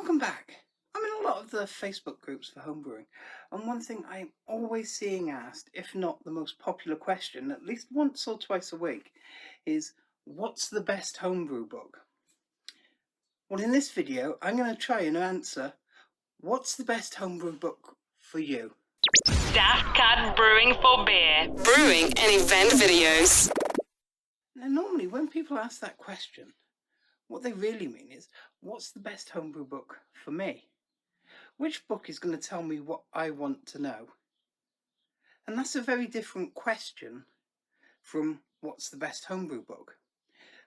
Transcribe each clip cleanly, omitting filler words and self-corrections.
Welcome back. I'm in a lot of the Facebook groups for homebrewing, and one thing I'm always seeing asked, if not the most popular question, at least once or twice a week, is what's the best homebrew book? Well, in this video, I'm going to try and answer what's the best homebrew book for you. Daft Cat Brewing for Beer. Brewing and event videos. Now, normally when people ask that question, what they really mean is, what's the best homebrew book for me? Which book is going to tell me what I want to know? And that's a very different question from what's the best homebrew book,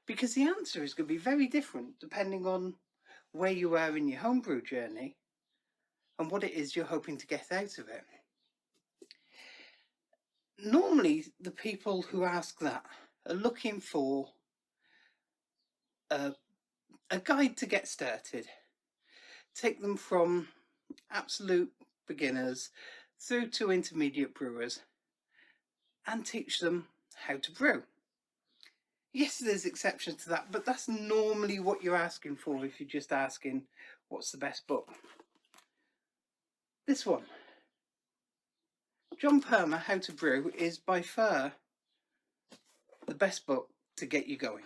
because the answer is going to be very different depending on where you are in your homebrew journey and what it is you're hoping to get out of it. Normally, the people who ask that are looking for a guide to get started, take them from absolute beginners through to intermediate brewers and teach them how to brew. Yes, there's exceptions to that, but that's normally what you're asking for if you're just asking what's the best book. This one, John Perma, How to Brew, is by far the best book to get you going.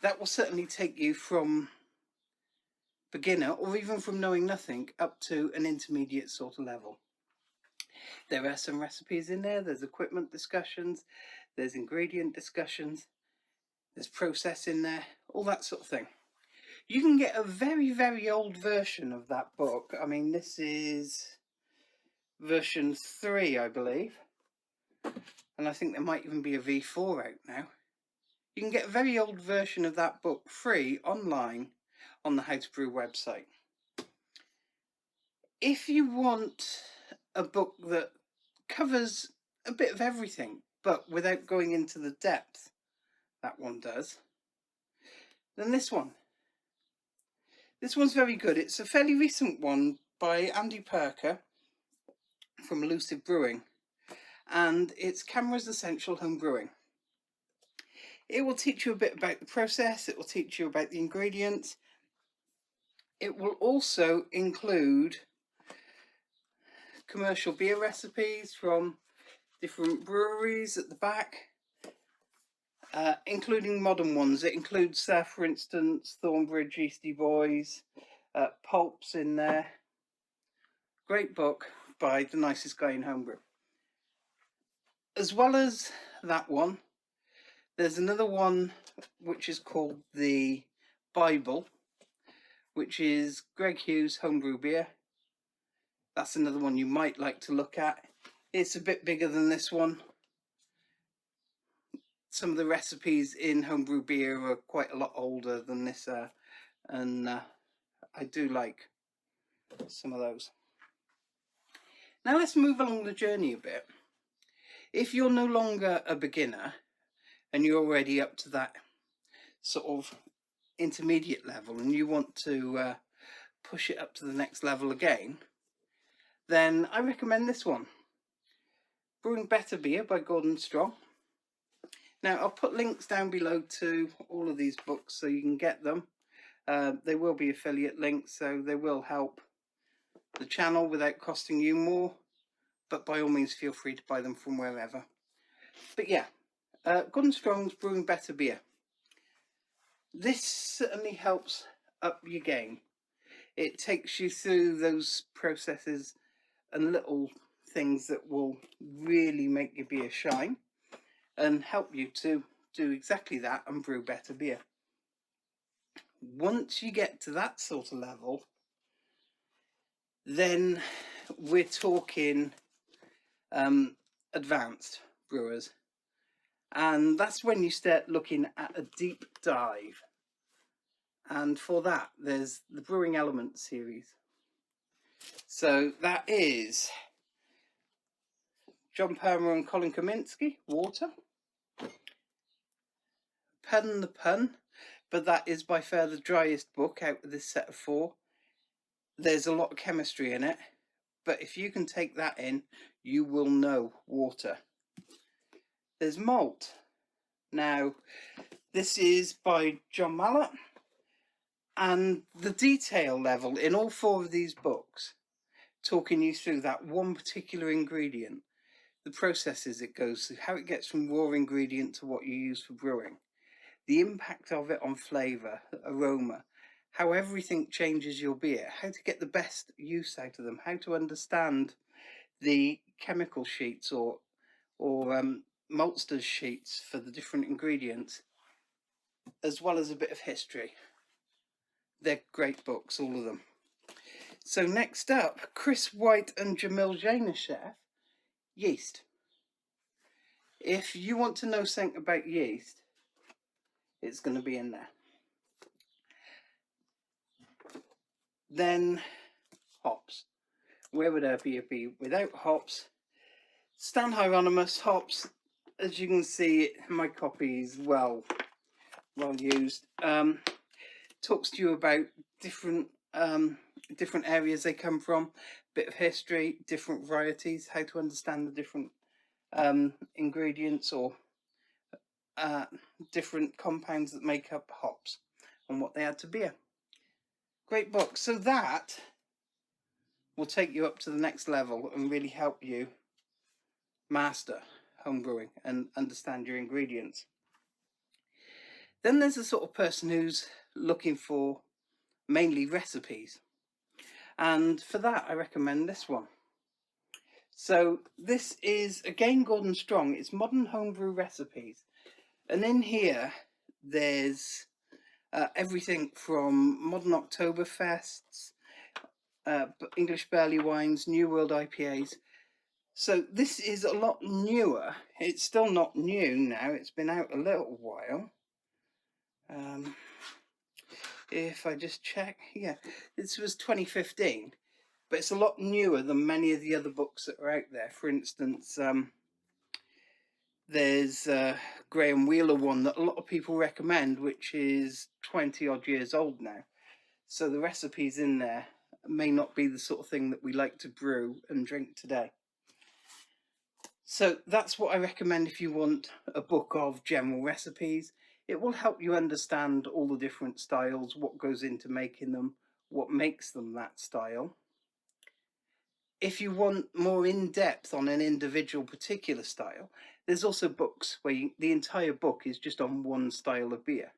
That will certainly take you from beginner, or even from knowing nothing, up to an intermediate sort of level. There are some recipes in there, there's equipment discussions, there's ingredient discussions, there's process in there, all that sort of thing. You can get a very, very old version of that book. I mean, this is version 3, I believe. And I think there might even be a V4 out now. You can get a very old version of that book free online on the How to Brew website. If you want a book that covers a bit of everything, but without going into the depth that one does, then this one. This one's very good. It's a fairly recent one by Andy Perker from Elusive Brewing, and it's Camra's Essential Home Brewing. It will teach you a bit about the process, it will teach you about the ingredients. It will also include commercial beer recipes from different breweries at the back, including modern ones. It includes, for instance, Thornbridge, Eastie Boys, Pulps in there. Great book by the nicest guy in homebrew. As well as that one, there's another one which is called the Bible, which is Greg Hughes' Homebrew Beer. That's another one you might like to look at. It's a bit bigger than this one. Some of the recipes in homebrew beer are quite a lot older than this, and I do like some of those. Now let's move along the journey a bit. If you're no longer a beginner and you're already up to that sort of intermediate level and you want to push it up to the next level again, then I recommend this one, Brewing Better Beer by Gordon Strong. Now I'll put links down below to all of these books so you can get them. They will be affiliate links, so they will help the channel without costing you more, but by all means feel free to buy them from wherever. But yeah, Gordon Strong's Brewing Better Beer. This certainly helps up your game. It takes you through those processes and little things that will really make your beer shine and help you to do exactly that and brew better beer. Once you get to that sort of level, then we're talking advanced brewers, and that's when you start looking at a deep dive. And for that, there's the Brewing Element series. So that is John Perma and Colin Kaminski, Water. Pardon the pun, but that is by far the driest book out of this set of 4. There's a lot of chemistry in it, but if you can take that in, you will know water. There's Malt. Now, this is by John Mallet. And the detail level in all 4 of these books, talking you through that one particular ingredient, the processes it goes through, how it gets from raw ingredient to what you use for brewing, the impact of it on flavour, aroma, how everything changes your beer, how to get the best use out of them, how to understand the chemical sheets or maltsters sheets for the different ingredients, as well as a bit of history. They're great books, all of them. So next up, Chris White and Jamil Jainashev, yeast. If you want to know something about yeast, it's going to be in there. Then hops. Where would our beer be without hops? Stan Hieronymus, hops. As you can see, my copy is well used. Talks to you about different areas they come from, bit of history, different varieties, how to understand the different ingredients or different compounds that make up hops and what they add to beer. Great book. So that will take you up to the next level and really help you master homebrewing and understand your ingredients. Then there's the sort of person who's looking for mainly recipes, and for that I recommend this one. So this is again Gordon Strong. It's Modern Homebrew Recipes, and in here there's everything from modern Oktoberfests, English barley wines, New World IPAs. So this is a lot newer. It's still not new now, it's been out a little while. If I just check, yeah, this was 2015, but it's a lot newer than many of the other books that are out there. For instance, there's Graham Wheeler one that a lot of people recommend, which is 20 odd years old now. So the recipes in there may not be the sort of thing that we like to brew and drink today. So that's what I recommend if you want a book of general recipes. It will help you understand all the different styles, what goes into making them, what makes them that style. If you want more in-depth on an individual particular style, there's also books where the entire book is just on one style of beer.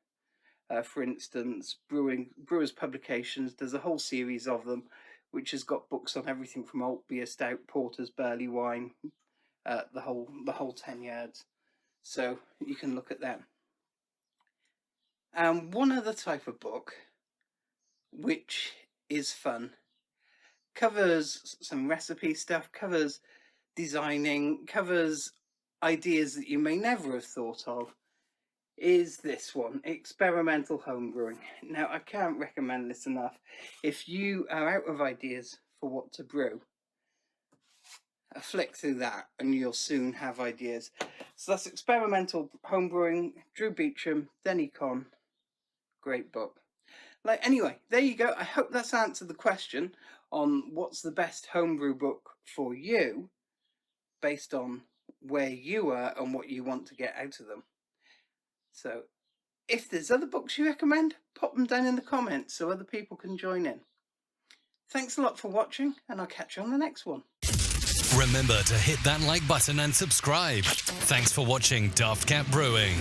For instance, Brewers Publications, there's a whole series of them, which has got books on everything from alt beer, stout, porters, barley wine, the whole 10 yards. So you can look at them. And one other type of book, which is fun, covers some recipe stuff, covers designing, covers ideas that you may never have thought of, is this one, Experimental Homebrewing. Now, I can't recommend this enough. If you are out of ideas for what to brew, a flick through that and you'll soon have ideas. So that's Experimental Homebrewing, Drew Beechum, Denny, Conn. Great book. Anyway, there you go. I hope that's answered the question on what's the best homebrew book for you based on where you are and what you want to get out of them. So if there's other books you recommend, pop them down in the comments so other people can join in. Thanks a lot for watching, and I'll catch you on the next one. Remember to hit that like button and subscribe. Thanks for watching Daft Cat Brewing.